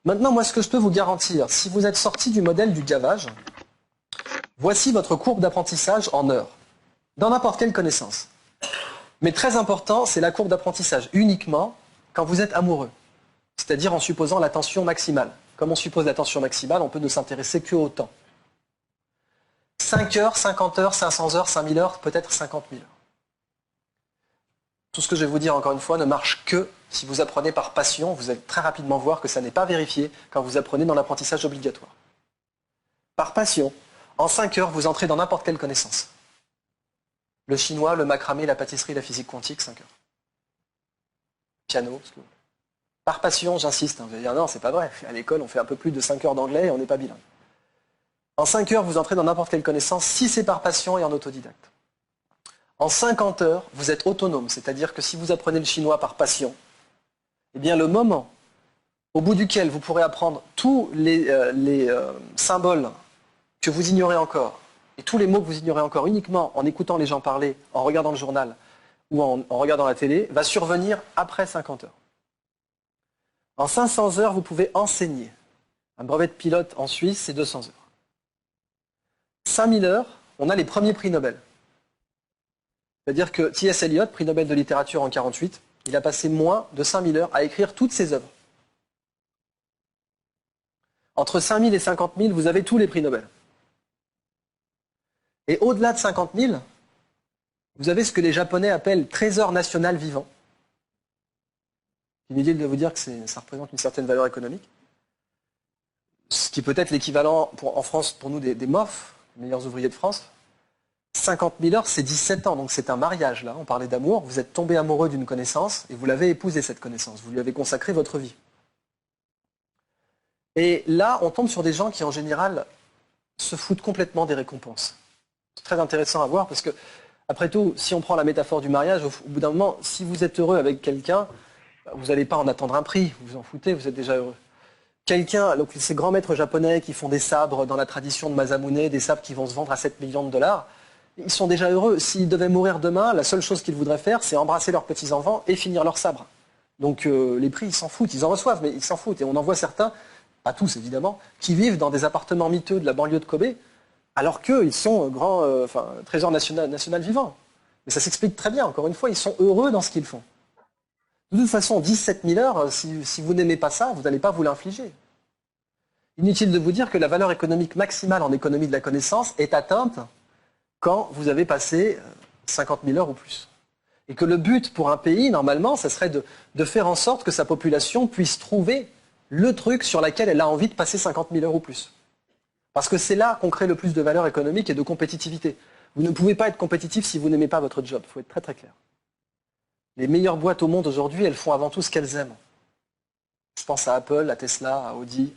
Maintenant, moi, ce que je peux vous garantir, si vous êtes sorti du modèle du gavage, voici votre courbe d'apprentissage en heures, dans n'importe quelle connaissance. Mais très important, c'est la courbe d'apprentissage uniquement quand vous êtes amoureux, c'est-à-dire en supposant la tension maximale. Comme on suppose la tension maximale, on peut ne s'intéresser que au temps. 5 heures, 50 heures, 500 heures, 5000 heures, peut-être 50 000 heures. Tout ce que je vais vous dire, encore une fois, ne marche que si vous apprenez par passion. Vous allez très rapidement voir que ça n'est pas vérifié quand vous apprenez dans l'apprentissage obligatoire. Par passion, en 5 heures, vous entrez dans n'importe quelle connaissance. Le chinois, le macramé, la pâtisserie, la physique quantique, 5 heures. Piano, ce que vous voulez. Par passion, j'insiste. Vous allez dire, non, c'est pas vrai. À l'école, on fait un peu plus de 5 heures d'anglais et on n'est pas bilingue. En 5 heures, vous entrez dans n'importe quelle connaissance, si c'est par passion et en autodidacte. En 50 heures, vous êtes autonome, c'est-à-dire que si vous apprenez le chinois par passion, eh bien le moment au bout duquel vous pourrez apprendre tous les symboles que vous ignorez encore, et tous les mots que vous ignorez encore uniquement en écoutant les gens parler, en regardant le journal ou en regardant la télé, va survenir après 50 heures. En 500 heures, vous pouvez enseigner. Un brevet de pilote en Suisse, c'est 200 heures. 5000 heures, on a les premiers prix Nobel. C'est-à-dire que T.S. Eliot, prix Nobel de littérature en 1948, il a passé moins de 5000 heures à écrire toutes ses œuvres. Entre 5000 et 50 000, vous avez tous les prix Nobel. Et au-delà de 50 000, vous avez ce que les Japonais appellent trésor national vivant. Inutile de vous dire que ça représente une certaine valeur économique. Ce qui peut être l'équivalent en France pour nous des MOF, les meilleurs ouvriers de France. 50 000 heures, c'est 17 ans, donc c'est un mariage là. On parlait d'amour, vous êtes tombé amoureux d'une connaissance et vous l'avez épousée cette connaissance, vous lui avez consacré votre vie. Et là, on tombe sur des gens qui en général se foutent complètement des récompenses. C'est très intéressant à voir parce que, après tout, si on prend la métaphore du mariage, au bout d'un moment, si vous êtes heureux avec quelqu'un, vous n'allez pas en attendre un prix, vous vous en foutez, vous êtes déjà heureux. Quelqu'un, donc ces grands maîtres japonais qui font des sabres dans la tradition de Masamune, des sabres qui vont se vendre à 7 millions de dollars, ils sont déjà heureux. S'ils devaient mourir demain, la seule chose qu'ils voudraient faire, c'est embrasser leurs petits-enfants et finir leur sabre. Donc les prix, ils s'en foutent, ils en reçoivent, mais ils s'en foutent. Et on en voit certains, pas tous évidemment, qui vivent dans des appartements miteux de la banlieue de Kobe, alors qu'ils sont grands trésor national vivant. Mais ça s'explique très bien, encore une fois, ils sont heureux dans ce qu'ils font. De toute façon, 17 000 heures, si vous n'aimez pas ça, vous n'allez pas vous l'infliger. Inutile de vous dire que la valeur économique maximale en économie de la connaissance est atteinte quand vous avez passé 50 000 heures ou plus. Et que le but pour un pays, normalement, ce serait de faire en sorte que sa population puisse trouver le truc sur lequel elle a envie de passer 50 000 heures ou plus. Parce que c'est là qu'on crée le plus de valeur économique et de compétitivité. Vous ne pouvez pas être compétitif si vous n'aimez pas votre job. Il faut être très très clair. Les meilleures boîtes au monde aujourd'hui, elles font avant tout ce qu'elles aiment. Je pense à Apple, à Tesla, à Audi,